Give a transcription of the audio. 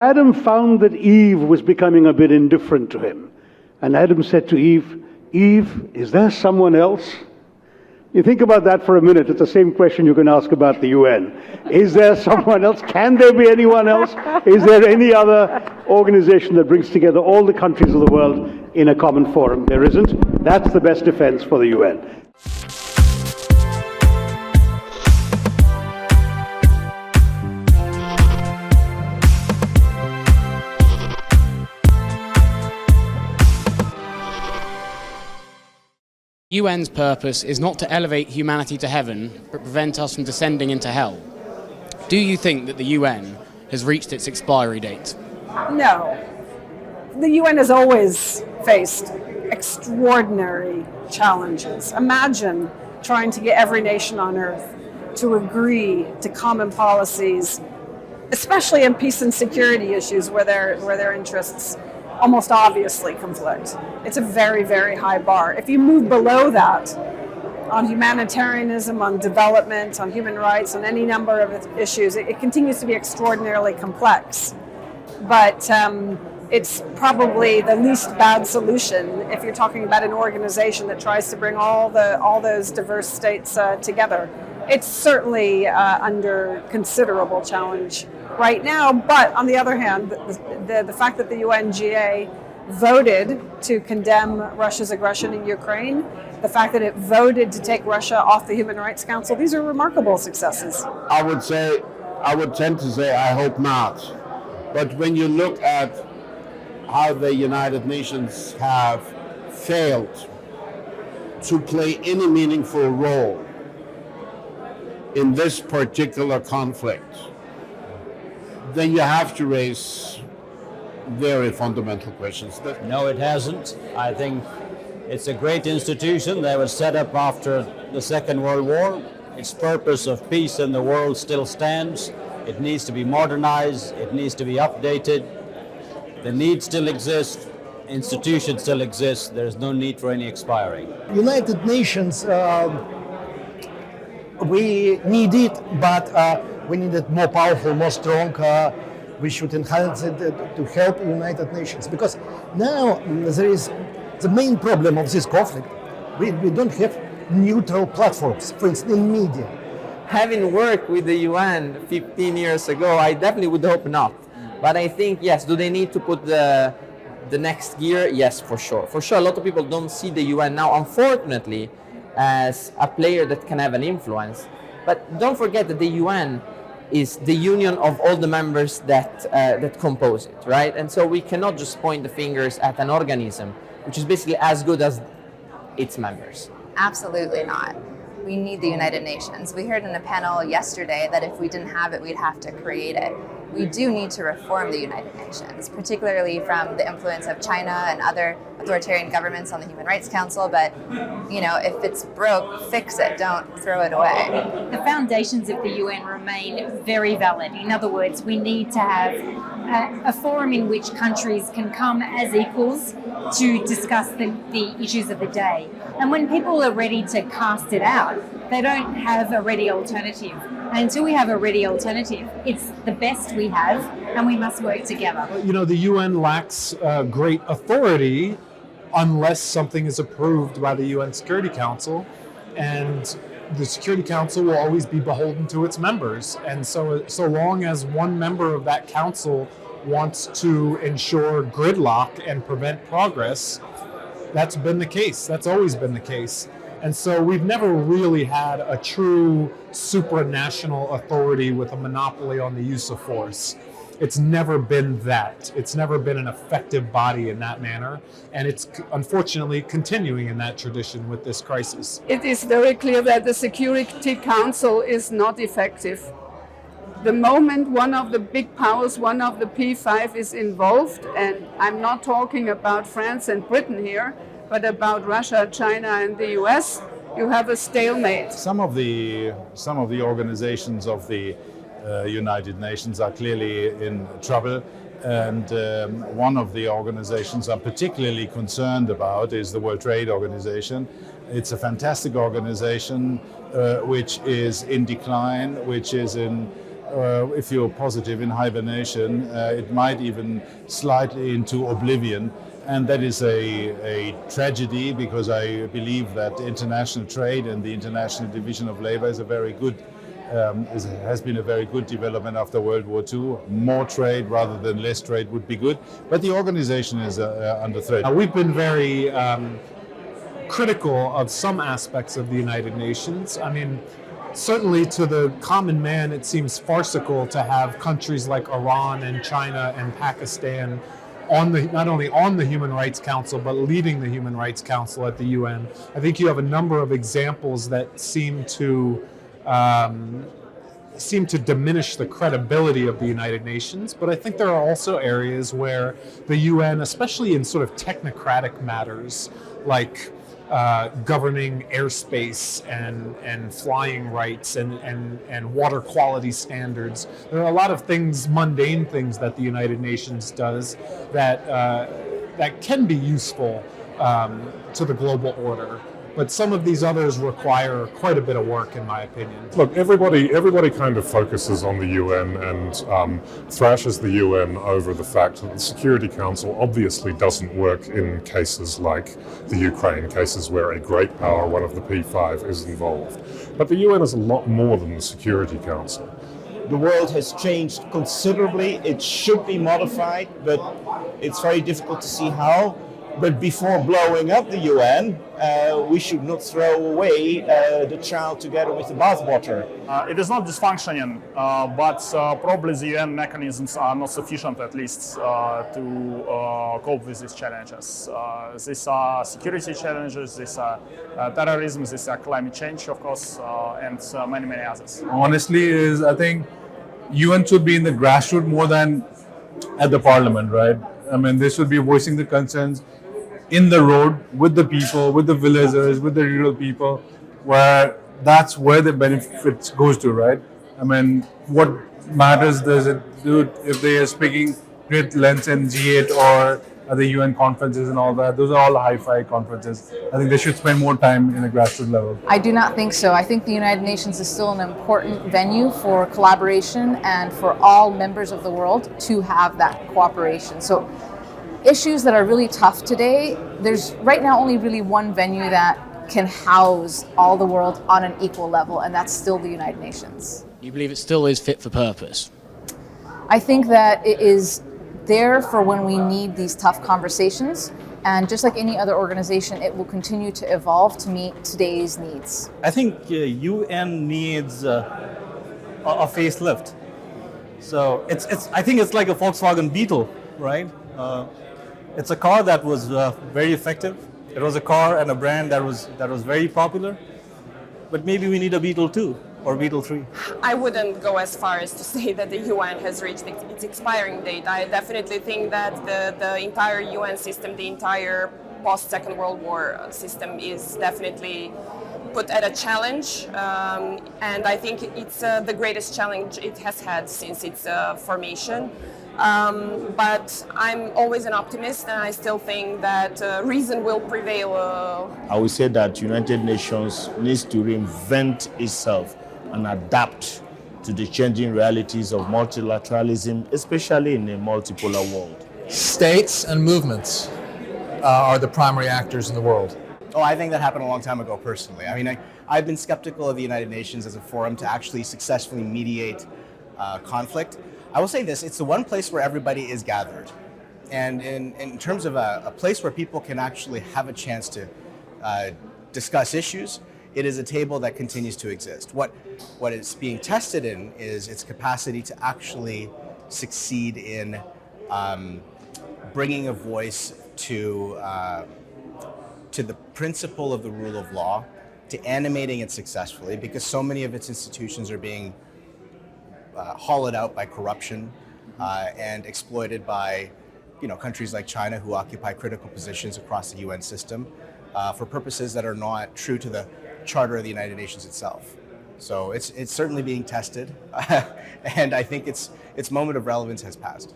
Adam found that Eve was becoming a bit indifferent to him. And Adam said to Eve, Eve, is there someone else? You think about that for a minute. It's the same question you can ask about the UN. Is there someone else? Can there be anyone else? Is there any other organization that brings together all the countries of the world in a common forum? There isn't. That's the best defense for the UN. UN's purpose is not to elevate humanity to heaven, but prevent us from descending into hell. Do you think that the UN has reached its expiry date? No. The UN has always faced extraordinary challenges. Imagine trying to get every nation on earth to agree to common policies, especially in peace and security issues where their interests almost obviously conflict. It's a very, very high bar. If you move below that, on humanitarianism, on development, on human rights, on any number of issues, it continues to be extraordinarily complex. But it's probably the least bad solution if you're talking about an organization that tries to bring all those diverse states together. It's certainly under considerable challenge right now, but on the other hand, the fact that the UNGA voted to condemn Russia's aggression in Ukraine, the fact that it voted to take Russia off the Human Rights Council, these are remarkable successes. I would tend to say I hope not. But when you look at how the United Nations have failed to play any meaningful role in this particular conflict, then you have to raise very fundamental questions. No, it hasn't. I think it's a great institution that was set up after the Second World War. Its purpose of peace in the world still stands. It needs to be modernized. It needs to be updated. The need still exists. Institutions still exist. There's no need for any expiring. United Nations, we need it, but we need it more powerful, more strong. We should enhance it to help United Nations, because now there is the main problem of this conflict. We don't have neutral platforms, for instance, in media. Having worked with the UN 15 years ago, I definitely would hope not. But I think, yes, do they need to put the next gear? Yes, for sure. For sure, a lot of people don't see the UN now, unfortunately, as a player that can have an influence. But don't forget that the UN is the union of all the members that compose it, right? And so we cannot just point the fingers at an organism which is basically as good as its members. Absolutely not. We need the United Nations. We heard in a panel yesterday that if we didn't have it, we'd have to create it. We do need to reform the United Nations, particularly from the influence of China and other authoritarian governments on the Human Rights Council. But, if it's broke, fix it. Don't throw it away. The foundations of the UN remain very valid. In other words, we need to have a forum in which countries can come as equals to discuss the issues of the day. And when people are ready to cast it out, they don't have a ready alternative. And until we have a ready alternative, it's the best we have, and we must work together. The UN lacks great authority unless something is approved by the UN Security Council, and the Security Council will always be beholden to its members. And so long as one member of that council wants to ensure gridlock and prevent progress, that's been the case. That's always been the case. And so we've never really had a true supranational authority with a monopoly on the use of force. It's never been that. It's never been an effective body in that manner. And it's unfortunately continuing in that tradition with this crisis. It is very clear that the Security Council is not effective. The moment one of the big powers, one of the P5 is involved, and I'm not talking about France and Britain here, but about Russia, China, and the US, you have a stalemate. Some of the organizations of the United Nations are clearly in trouble, and one of the organizations I'm particularly concerned about is the World Trade Organization. It's a fantastic organization which is in decline, which is in if you're positive, in hibernation. It might even slide into oblivion. And that is a tragedy, because I believe that international trade and the international division of labor is a very good, has been a very good development after World War II. More trade rather than less trade would be good, but the organization is under threat. We've been very critical of some aspects of the United Nations. I mean, certainly to the common man, it seems farcical to have countries like Iran and China and Pakistan not only on the Human Rights Council, but leading the Human Rights Council at the UN. I think you have a number of examples that seem to diminish the credibility of the United Nations, but I think there are also areas where the UN, especially in sort of technocratic matters like governing airspace and flying rights and water quality standards. There are a lot of things, mundane things that the United Nations does that can be useful to the global order. But some of these others require quite a bit of work, in my opinion. Look, everybody kind of focuses on the UN and thrashes the UN over the fact that the Security Council obviously doesn't work in cases like the Ukraine, cases where a great power, one of the P5, is involved. But the UN is a lot more than the Security Council. The world has changed considerably. It should be modified, but it's very difficult to see how. But before blowing up the UN, we should not throw away the child together with the bathwater. It is not dysfunctioning, but probably the UN mechanisms are not sufficient, at least, to cope with these challenges. These are security challenges, these are terrorism, these are climate change, of course, and many, many others. Honestly, I think UN should be in the grassroots more than at the parliament, right? I mean, they should be voicing the concerns in the road with the people, with the villagers, with the rural people, where that's where the benefits goes to, right? I mean, what matters does it do if they are speaking great lengths in G8 or at the UN conferences and all that? Those are all hi-fi conferences. I think they should spend more time in a grassroots level. I do not think so. I think the United Nations is still an important venue for collaboration and for all members of the world to have that cooperation. So issues that are really tough today, there's right now only really one venue that can house all the world on an equal level, and that's still the United Nations. You believe it still is fit for purpose? I think that it is there for when we need these tough conversations, and just like any other organization, it will continue to evolve to meet today's needs. I think UN needs a facelift. So I think it's like a Volkswagen Beetle, right? It's a car that was very effective. It was a car and a brand that was very popular. But maybe we need a Beetle 2 or Beetle 3. I wouldn't go as far as to say that the UN has reached its expiring date. I definitely think that the entire UN system, the entire post-Second World War system is definitely put at a challenge. And I think it's the greatest challenge it has had since its formation. But I'm always an optimist, and I still think that reason will prevail. I would say that United Nations needs to reinvent itself and adapt to the changing realities of multilateralism, especially in a multipolar world. States and movements are the primary actors in the world. Oh, I think that happened a long time ago, personally. I mean, I've been skeptical of the United Nations as a forum to actually successfully mediate conflict. I will say this, it's the one place where everybody is gathered. And in terms of a place where people can actually have a chance to discuss issues, it is a table that continues to exist. What it's being tested in is its capacity to actually succeed in bringing a voice to the principle of the rule of law, to animating it successfully, because so many of its institutions are being hollowed out by corruption and exploited by countries like China, who occupy critical positions across the UN system for purposes that are not true to the Charter of the United Nations itself. So it's certainly being tested, and I think its moment of relevance has passed.